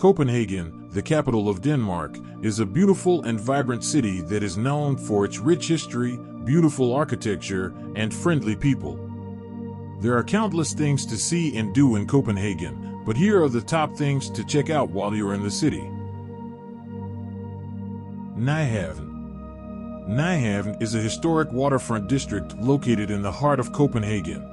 Copenhagen, the capital of Denmark, is a beautiful and vibrant city that is known for its rich history, beautiful architecture, and friendly people. There are countless things to see and do in Copenhagen, but here are the top things to check out while you're in the city. Nyhavn. Nyhavn is a historic waterfront district located in the heart of Copenhagen.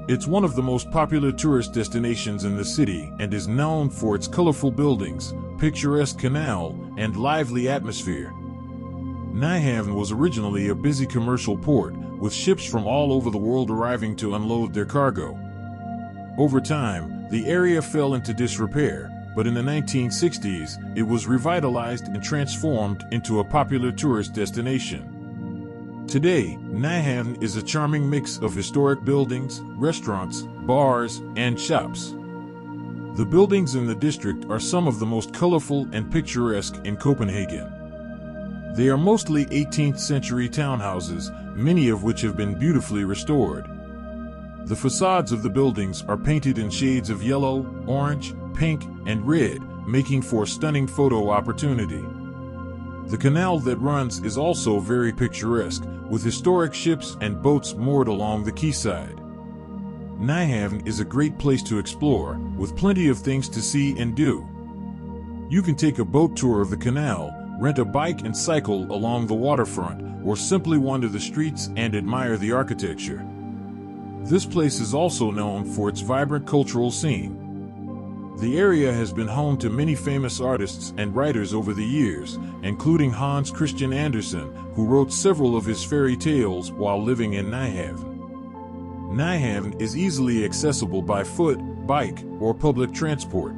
It's one of the most popular tourist destinations in the city and is known for its colorful buildings, picturesque canal, and lively atmosphere. Nyhavn was originally a busy commercial port, with ships from all over the world arriving to unload their cargo. Over time, the area fell into disrepair, but in the 1960s, it was revitalized and transformed into a popular tourist destination. Today, Nyhavn is a charming mix of historic buildings, restaurants, bars, and shops. The buildings in the district are some of the most colorful and picturesque in Copenhagen. They are mostly 18th century townhouses, many of which have been beautifully restored. The facades of the buildings are painted in shades of yellow, orange, pink, and red, making for a stunning photo opportunity. The canal that runs is also very picturesque, with historic ships and boats moored along the quayside. Nyhavn is a great place to explore, with plenty of things to see and do. You can take a boat tour of the canal, rent a bike and cycle along the waterfront, or simply wander the streets and admire the architecture. This place is also known for its vibrant cultural scene. The area has been home to many famous artists and writers over the years, including Hans Christian Andersen, who wrote several of his fairy tales while living in Nyhavn. Nyhavn is easily accessible by foot, bike, or public transport.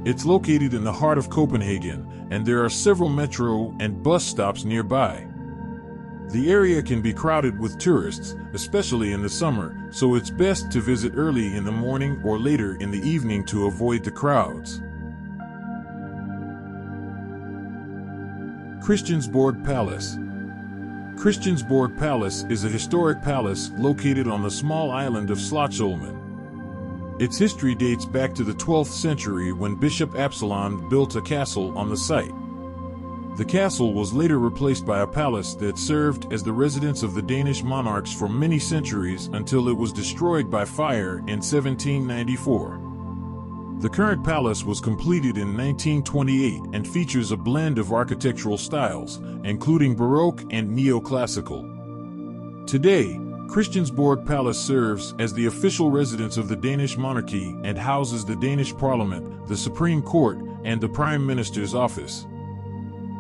It's located in the heart of Copenhagen, and there are several metro and bus stops nearby. The area can be crowded with tourists, especially in the summer, so it's best to visit early in the morning or later in the evening to avoid the crowds. Christiansborg Palace. Christiansborg Palace is a historic palace located on the small island of Slotsholmen. Its history dates back to the 12th century when Bishop Absalon built a castle on the site. The castle was later replaced by a palace that served as the residence of the Danish monarchs for many centuries until it was destroyed by fire in 1794. The current palace was completed in 1928 and features a blend of architectural styles, including Baroque and Neoclassical. Today, Christiansborg Palace serves as the official residence of the Danish monarchy and houses the Danish Parliament, the Supreme Court, and the Prime Minister's office.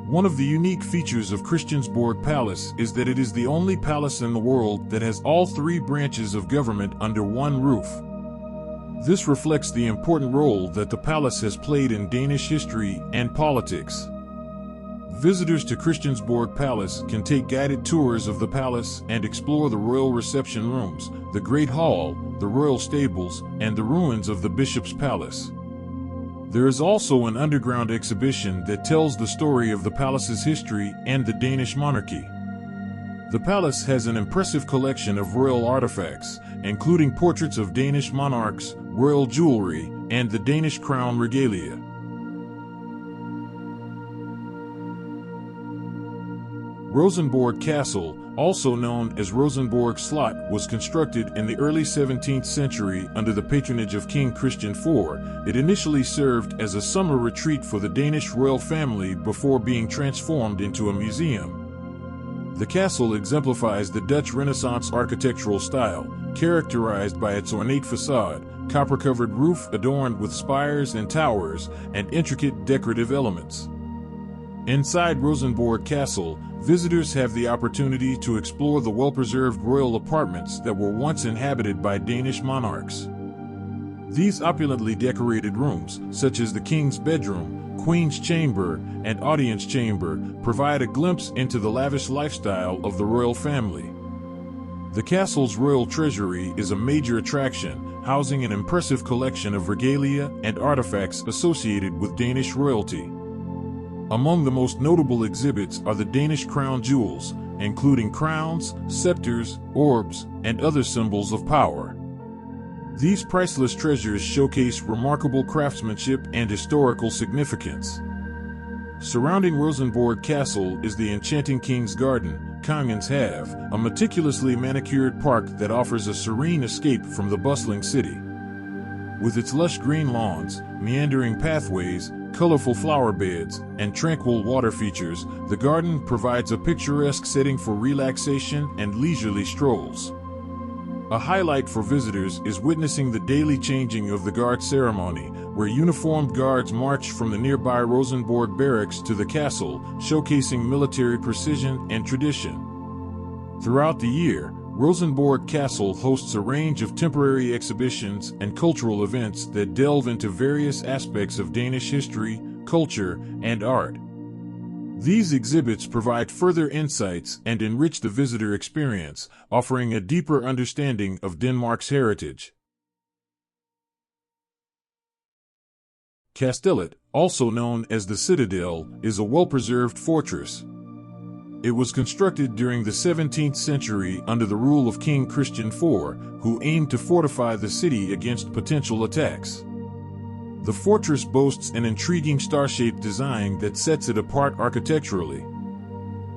One of the unique features of Christiansborg Palace is that it is the only palace in the world that has all three branches of government under one roof. This reflects the important role that the palace has played in Danish history and politics. Visitors to Christiansborg Palace can take guided tours of the palace and explore the royal reception rooms, the Great Hall, the royal stables, and the ruins of the bishop's palace. There is also an underground exhibition that tells the story of the palace's history and the Danish monarchy. The palace has an impressive collection of royal artifacts, including portraits of Danish monarchs, royal jewelry, and the Danish crown regalia. Rosenborg Castle, also known as Rosenborg Slot, was constructed in the early 17th century under the patronage of King Christian IV. It initially served as a summer retreat for the Danish royal family before being transformed into a museum. The castle exemplifies the Dutch Renaissance architectural style, characterized by its ornate facade, copper-covered roof adorned with spires and towers, and intricate decorative elements. Inside Rosenborg Castle, visitors have the opportunity to explore the well-preserved royal apartments that were once inhabited by Danish monarchs. These opulently decorated rooms, such as the king's bedroom, queen's chamber, and audience chamber, provide a glimpse into the lavish lifestyle of the royal family. The castle's royal treasury is a major attraction, housing an impressive collection of regalia and artifacts associated with Danish royalty. Among the most notable exhibits are the Danish crown jewels, including crowns, scepters, orbs, and other symbols of power. These priceless treasures showcase remarkable craftsmanship and historical significance. Surrounding Rosenborg Castle is the enchanting King's Garden, Kongens Have, a meticulously manicured park that offers a serene escape from the bustling city. With its lush green lawns, meandering pathways, colorful flower beds, and tranquil water features, the garden provides a picturesque setting for relaxation and leisurely strolls. A highlight for visitors is witnessing the daily changing of the guard ceremony, where uniformed guards march from the nearby Rosenborg barracks to the castle, showcasing military precision and tradition. Throughout the year, Rosenborg Castle hosts a range of temporary exhibitions and cultural events that delve into various aspects of Danish history, culture, and art. These exhibits provide further insights and enrich the visitor experience, offering a deeper understanding of Denmark's heritage. Kastellet, also known as the Citadel, is a well-preserved fortress. It was constructed during the 17th century under the rule of King Christian IV, who aimed to fortify the city against potential attacks. The fortress boasts an intriguing star-shaped design that sets it apart architecturally.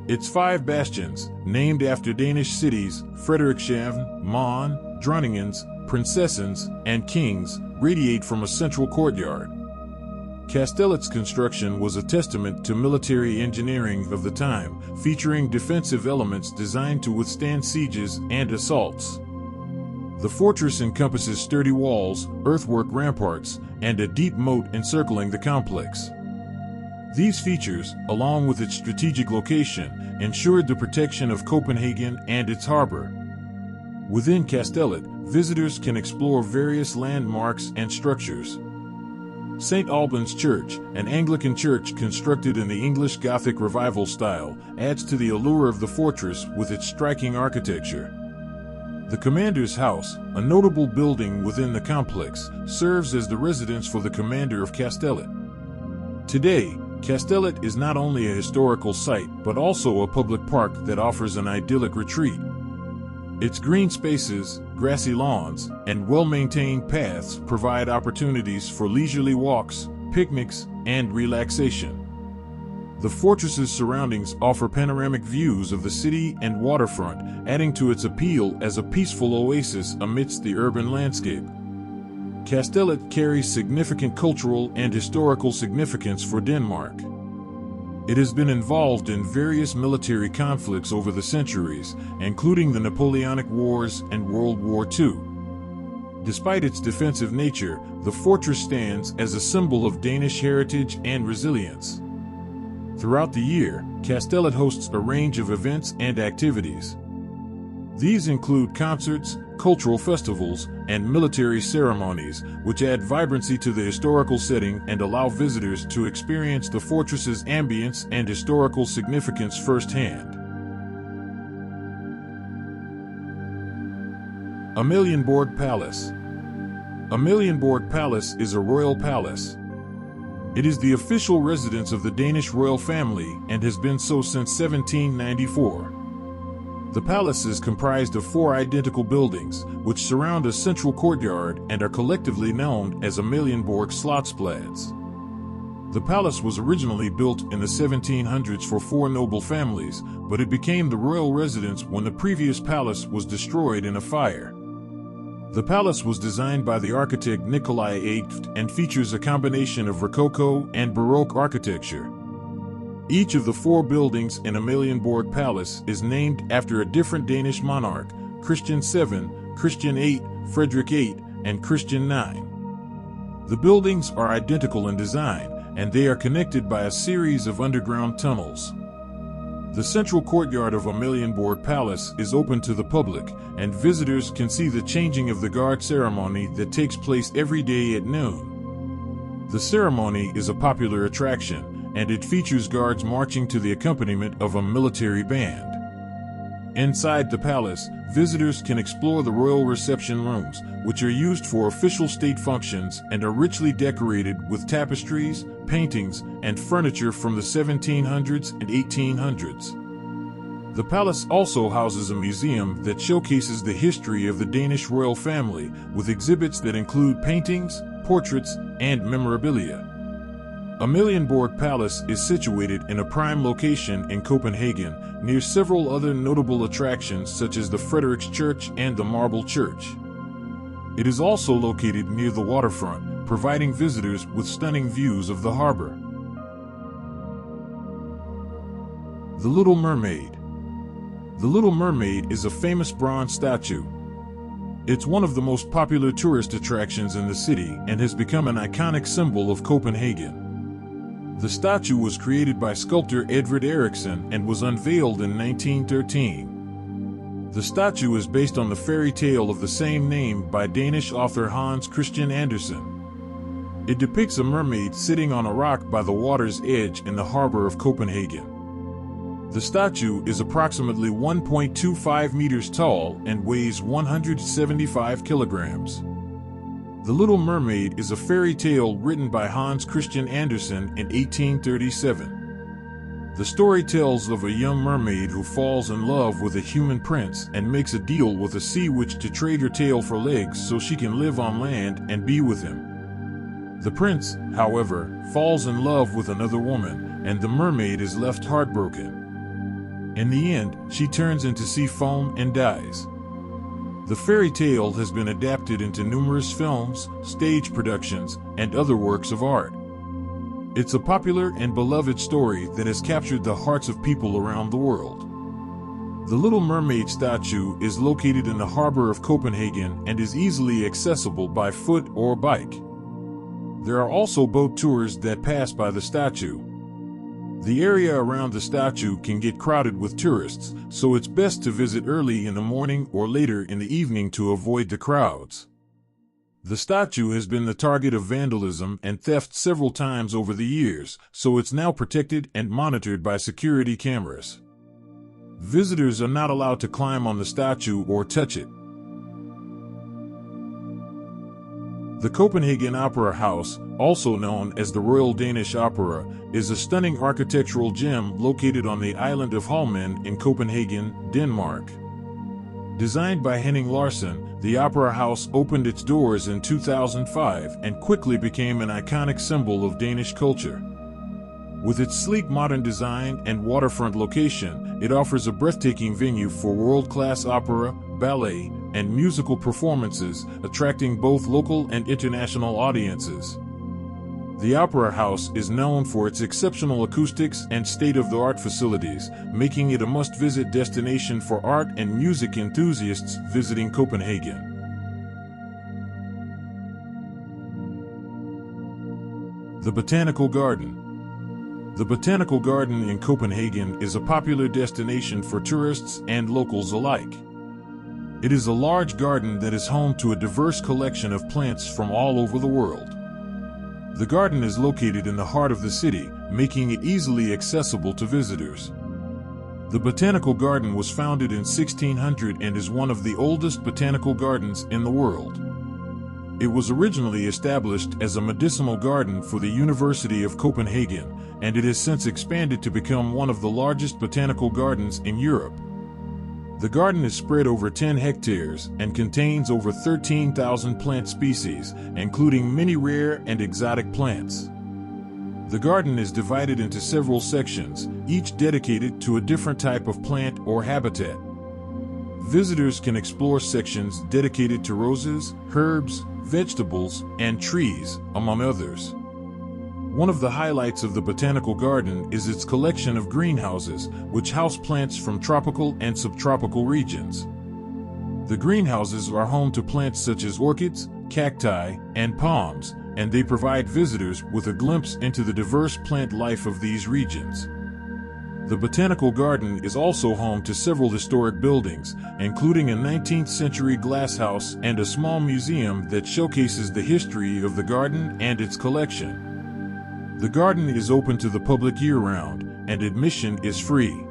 Its 5 bastions, named after Danish cities Frederikshavn, Møn, Dronningens, Prinsessens, and Kings, radiate from a central courtyard. Kastellet's construction was a testament to military engineering of the time, featuring defensive elements designed to withstand sieges and assaults. The fortress encompasses sturdy walls, earthwork ramparts, and a deep moat encircling the complex. These features, along with its strategic location, ensured the protection of Copenhagen and its harbor. Within Kastellet, visitors can explore various landmarks and structures. St. Albans Church, an Anglican church constructed in the English Gothic Revival style, adds to the allure of the fortress with its striking architecture. The Commander's House, a notable building within the complex, serves as the residence for the commander of Kastellet. Today, Kastellet is not only a historical site but also a public park that offers an idyllic retreat. Its green spaces, grassy lawns, and well-maintained paths provide opportunities for leisurely walks, picnics, and relaxation. The fortress's surroundings offer panoramic views of the city and waterfront, adding to its appeal as a peaceful oasis amidst the urban landscape. Kastellet carries significant cultural and historical significance for Denmark. It has been involved in various military conflicts over the centuries, including the Napoleonic Wars and World War II. Despite its defensive nature, the fortress stands as a symbol of Danish heritage and resilience. Throughout the year, Kastellet hosts a range of events and activities. These include concerts, cultural festivals, and military ceremonies, which add vibrancy to the historical setting and allow visitors to experience the fortress's ambience and historical significance firsthand. Amalienborg Palace. Amalienborg Palace is a royal palace. It is the official residence of the Danish royal family and has been so since 1794. The palace is comprised of 4 identical buildings, which surround a central courtyard and are collectively known as Amalienborg Slotsplads. The palace was originally built in the 1700s for 4 noble families, but it became the royal residence when the previous palace was destroyed in a fire. The palace was designed by the architect Nikolai Eidt and features a combination of Rococo and Baroque architecture. Each of the 4 buildings in Amalienborg Palace is named after a different Danish monarch: Christian VII, Christian VIII, Frederick VIII, and Christian IX. The buildings are identical in design, and they are connected by a series of underground tunnels. The central courtyard of Amalienborg Palace is open to the public, and visitors can see the changing of the guard ceremony that takes place every day at noon. The ceremony is a popular attraction, and it features guards marching to the accompaniment of a military band. Inside the palace, visitors can explore the royal reception rooms, which are used for official state functions and are richly decorated with tapestries, paintings, and furniture from the 1700s and 1800s. The palace also houses a museum that showcases the history of the Danish royal family, with exhibits that include paintings, portraits, and memorabilia. Amalienborg Palace is situated in a prime location in Copenhagen, near several other notable attractions such as the Frederiks Church and the Marble Church. It is also located near the waterfront, providing visitors with stunning views of the harbor. The Little Mermaid. The Little Mermaid is a famous bronze statue. It's one of the most popular tourist attractions in the city and has become an iconic symbol of Copenhagen. The statue was created by sculptor Edvard Eriksson and was unveiled in 1913. The statue is based on the fairy tale of the same name by Danish author Hans Christian Andersen. It depicts a mermaid sitting on a rock by the water's edge in the harbor of Copenhagen. The statue is approximately 1.25 meters tall and weighs 175 kilograms. The Little Mermaid is a fairy tale written by Hans Christian Andersen in 1837. The story tells of a young mermaid who falls in love with a human prince and makes a deal with a sea witch to trade her tail for legs so she can live on land and be with him. The prince, however, falls in love with another woman, and the mermaid is left heartbroken. In the end, she turns into sea foam and dies. The fairy tale has been adapted into numerous films, stage productions, and other works of art. It's a popular and beloved story that has captured the hearts of people around the world. The Little Mermaid statue is located in the harbor of Copenhagen and is easily accessible by foot or bike. There are also boat tours that pass by the statue. The area around the statue can get crowded with tourists, so it's best to visit early in the morning or later in the evening to avoid the crowds. The statue has been the target of vandalism and theft several times over the years, so it's now protected and monitored by security cameras. Visitors are not allowed to climb on the statue or touch it. The Copenhagen Opera House, also known as the Royal Danish Opera, is a stunning architectural gem located on the island of Holmen in Copenhagen, Denmark. Designed by Henning Larsen, the Opera House opened its doors in 2005 and quickly became an iconic symbol of Danish culture. With its sleek modern design and waterfront location, it offers a breathtaking venue for world-class opera, ballet, and musical performances, attracting both local and international audiences. The Opera House is known for its exceptional acoustics and state-of-the-art facilities, making it a must-visit destination for art and music enthusiasts visiting Copenhagen. The Botanical Garden. The Botanical Garden in Copenhagen is a popular destination for tourists and locals alike. It is a large garden that is home to a diverse collection of plants from all over the world. The garden is located in the heart of the city, making it easily accessible to visitors. The Botanical Garden was founded in 1600 and is one of the oldest botanical gardens in the world. It was originally established as a medicinal garden for the University of Copenhagen, and it has since expanded to become one of the largest botanical gardens in Europe. The garden is spread over 10 hectares and contains over 13,000 plant species, including many rare and exotic plants. The garden is divided into several sections, each dedicated to a different type of plant or habitat. Visitors can explore sections dedicated to roses, herbs, vegetables, and trees, among others. One of the highlights of the Botanical Garden is its collection of greenhouses, which house plants from tropical and subtropical regions. The greenhouses are home to plants such as orchids, cacti, and palms, and they provide visitors with a glimpse into the diverse plant life of these regions. The Botanical Garden is also home to several historic buildings, including a 19th-century glasshouse and a small museum that showcases the history of the garden and its collection. The garden is open to the public year-round, and admission is free.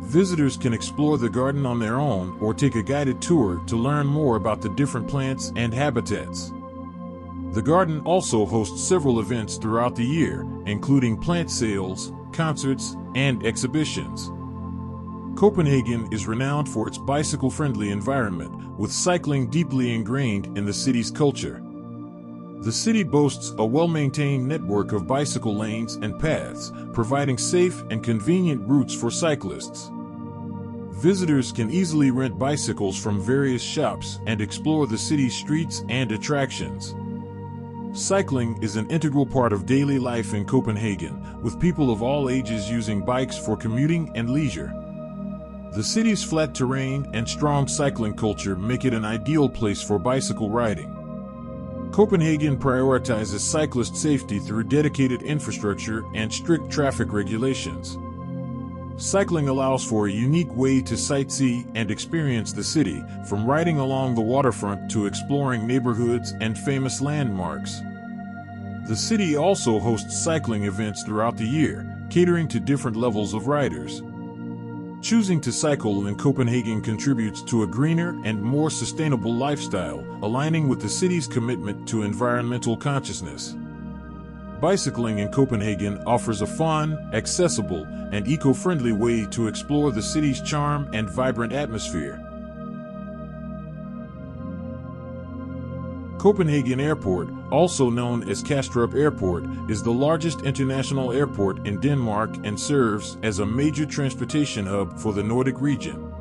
Visitors can explore the garden on their own or take a guided tour to learn more about the different plants and habitats. The garden also hosts several events throughout the year, including plant sales, concerts, and exhibitions. Copenhagen is renowned for its bicycle-friendly environment, with cycling deeply ingrained in the city's culture. The city boasts a well-maintained network of bicycle lanes and paths, providing safe and convenient routes for cyclists. Visitors can easily rent bicycles from various shops and explore the city's streets and attractions. Cycling is an integral part of daily life in Copenhagen, with people of all ages using bikes for commuting and leisure. The city's flat terrain and strong cycling culture make it an ideal place for bicycle riding. Copenhagen prioritizes cyclist safety through dedicated infrastructure and strict traffic regulations. Cycling allows for a unique way to sightsee and experience the city, from riding along the waterfront to exploring neighborhoods and famous landmarks. The city also hosts cycling events throughout the year, catering to different levels of riders. Choosing to cycle in Copenhagen contributes to a greener and more sustainable lifestyle, aligning with the city's commitment to environmental consciousness. Bicycling in Copenhagen offers a fun, accessible, and eco-friendly way to explore the city's charm and vibrant atmosphere. Copenhagen Airport, also known as Kastrup Airport, is the largest international airport in Denmark and serves as a major transportation hub for the Nordic region.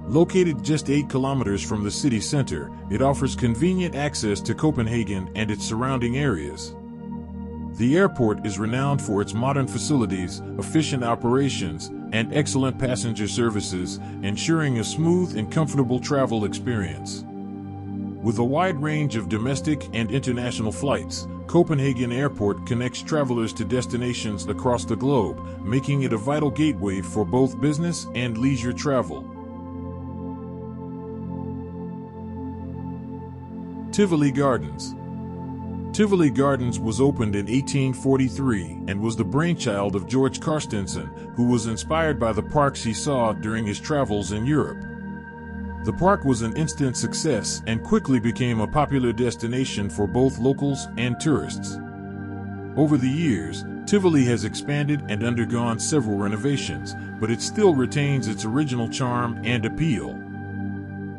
Located just 8 kilometers from the city center, it offers convenient access to Copenhagen and its surrounding areas. The airport is renowned for its modern facilities, efficient operations, and excellent passenger services, ensuring a smooth and comfortable travel experience. With a wide range of domestic and international flights, Copenhagen Airport connects travelers to destinations across the globe, making it a vital gateway for both business and leisure travel. Tivoli Gardens. Tivoli Gardens was opened in 1843 and was the brainchild of George Carstensen, who was inspired by the parks he saw during his travels in Europe. The park was an instant success and quickly became a popular destination for both locals and tourists. Over the years, Tivoli has expanded and undergone several renovations, but it still retains its original charm and appeal.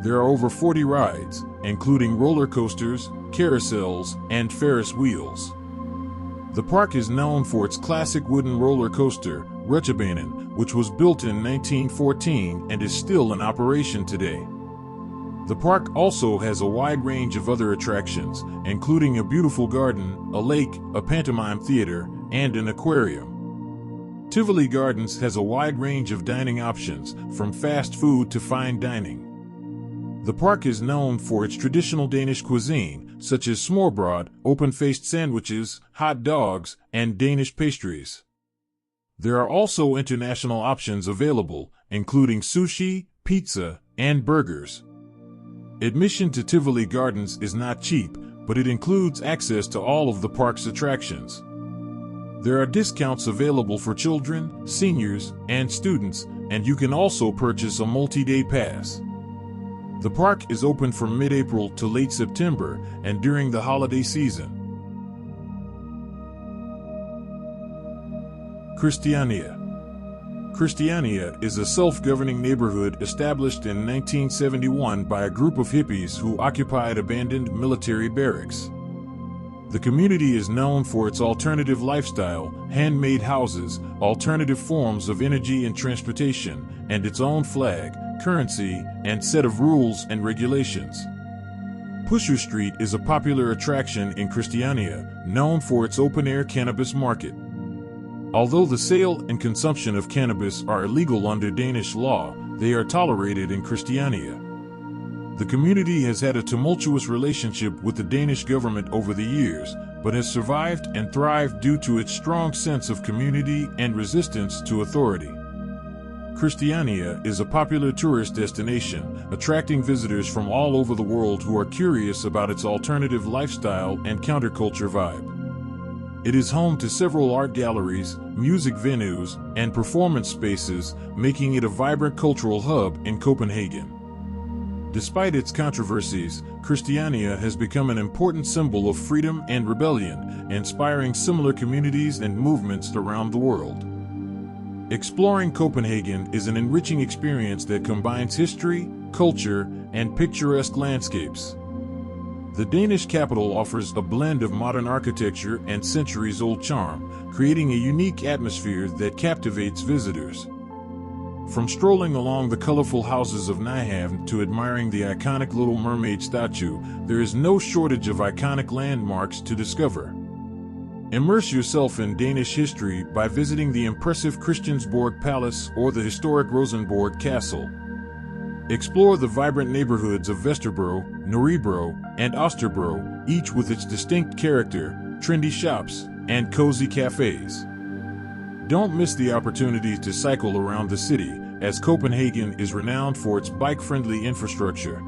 There are over 40 rides, including roller coasters, carousels, and Ferris wheels. The park is known for its classic wooden roller coaster, Rutsjebanen, which was built in 1914 and is still in operation today. The park also has a wide range of other attractions, including a beautiful garden, a lake, a pantomime theater, and an aquarium. Tivoli Gardens has a wide range of dining options, from fast food to fine dining. The park is known for its traditional Danish cuisine, such as smørrebrød, open-faced sandwiches, hot dogs, and Danish pastries. There are also international options available, including sushi, pizza, and burgers. Admission to Tivoli Gardens is not cheap, but it includes access to all of the park's attractions. There are discounts available for children, seniors, and students, and you can also purchase a multi-day pass. The park is open from mid-April to late September and during the holiday season. Christiania. Christiania is a self-governing neighborhood established in 1971 by a group of hippies who occupied abandoned military barracks. The community is known for its alternative lifestyle, handmade houses, alternative forms of energy and transportation, and its own flag, currency, and set of rules and regulations. Pusher Street is a popular attraction in Christiania, known for its open-air cannabis market. Although the sale and consumption of cannabis are illegal under Danish law, they are tolerated in Christiania. The community has had a tumultuous relationship with the Danish government over the years, but has survived and thrived due to its strong sense of community and resistance to authority. Christiania is a popular tourist destination, attracting visitors from all over the world who are curious about its alternative lifestyle and counterculture vibe. It is home to several art galleries, music venues, and performance spaces, making it a vibrant cultural hub in Copenhagen. Despite its controversies, Christiania has become an important symbol of freedom and rebellion, inspiring similar communities and movements around the world. Exploring Copenhagen is an enriching experience that combines history, culture, and picturesque landscapes. The Danish capital offers a blend of modern architecture and centuries-old charm, creating a unique atmosphere that captivates visitors. From strolling along the colorful houses of Nyhavn to admiring the iconic Little Mermaid statue, there is no shortage of iconic landmarks to discover. Immerse yourself in Danish history by visiting the impressive Christiansborg Palace or the historic Rosenborg Castle. Explore the vibrant neighborhoods of Vesterbro, Nørrebro, and Osterbro, each with its distinct character, trendy shops, and cozy cafes. Don't miss the opportunity to cycle around the city, as Copenhagen is renowned for its bike-friendly infrastructure.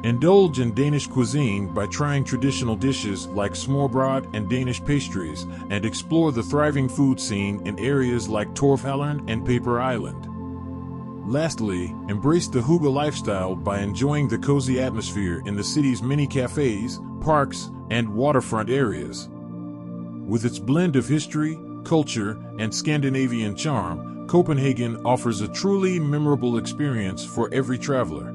Indulge in Danish cuisine by trying traditional dishes like smørrebrød and Danish pastries, and explore the thriving food scene in areas like Torvhallen and Paper Island. Lastly, embrace the hygge lifestyle by enjoying the cozy atmosphere in the city's many cafes, parks, and waterfront areas. With its blend of history, culture, and Scandinavian charm, Copenhagen offers a truly memorable experience for every traveler.